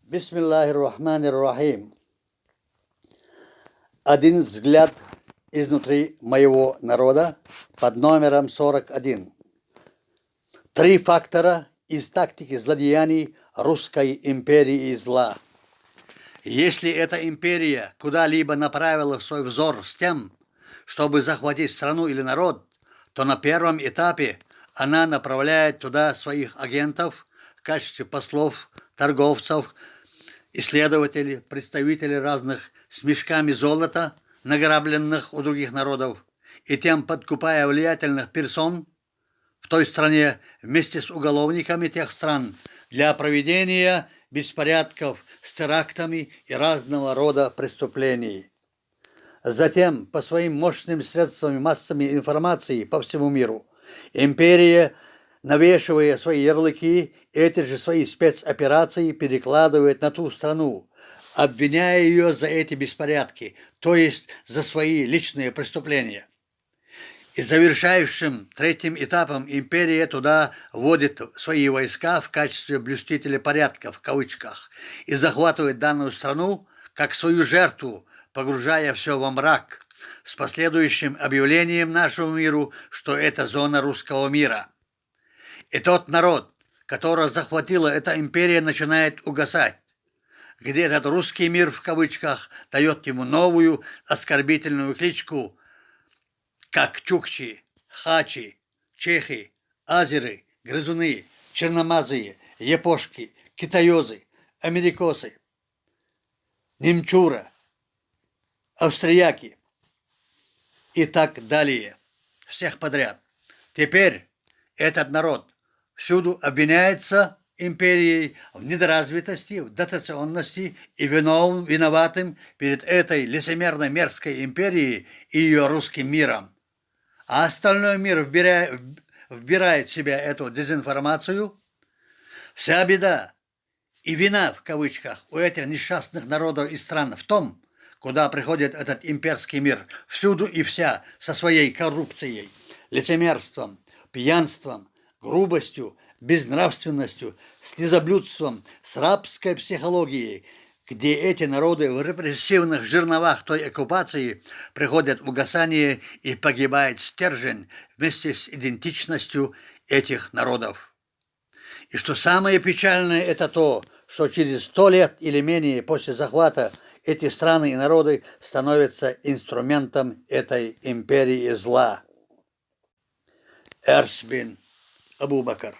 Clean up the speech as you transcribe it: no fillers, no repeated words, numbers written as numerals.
Бисмиллахир-рахманир-рахим. Один взгляд изнутри моего народа под номером 41. 3 фактора из тактики злодеяний русской империи зла. Если эта империя куда-либо направила свой взор с тем, чтобы захватить страну или народ, то на первом этапе она направляет туда своих агентов в качестве послов, торговцев, исследователей, представителей разных с мешками золота, награбленных у других народов, и тем подкупая влиятельных персон в той стране вместе с уголовниками тех стран для проведения беспорядков с терактами и разного рода преступлений. Затем, по своим мощным средствам массами информации по всему миру, империя, навешивая свои ярлыки, эти же свои спецоперации перекладывает на ту страну, обвиняя ее за эти беспорядки, то есть за свои личные преступления. И завершающим 3-м этапом империя туда вводит свои войска в качестве блюстителя порядка, в кавычках, и захватывает данную страну как свою жертву, погружая все во мрак, с последующим объявлением нашему миру, что это зона русского мира. И тот народ, которого захватила эта империя, начинает угасать, где этот русский мир, в кавычках, дает ему новую оскорбительную кличку, как чукчи, хачи, чехи, азеры, грызуны, черномазые, япошки, китаёзы, америкосы, немчура, австрияки и так далее. Всех подряд. Теперь этот народ всюду обвиняется империей в недоразвитости, в дотационности и виноватым перед этой лицемерной мерзкой империей и ее русским миром. А остальной мир вбирает в себя эту дезинформацию. Вся беда и вина, в кавычках, у этих несчастных народов и стран в том, куда приходит этот имперский мир, всюду и вся, со своей коррупцией, лицемерством, пьянством, грубостью, безнравственностью, с лизоблюдством, с рабской психологией, где эти народы в репрессивных жерновах той оккупации приходят в угасание и погибает стержень вместе с идентичностью этих народов. И что самое печальное, это то, что через 100 лет или менее после захвата эти страны и народы становятся инструментом этой империи зла. Эрс бин Абу Бакр.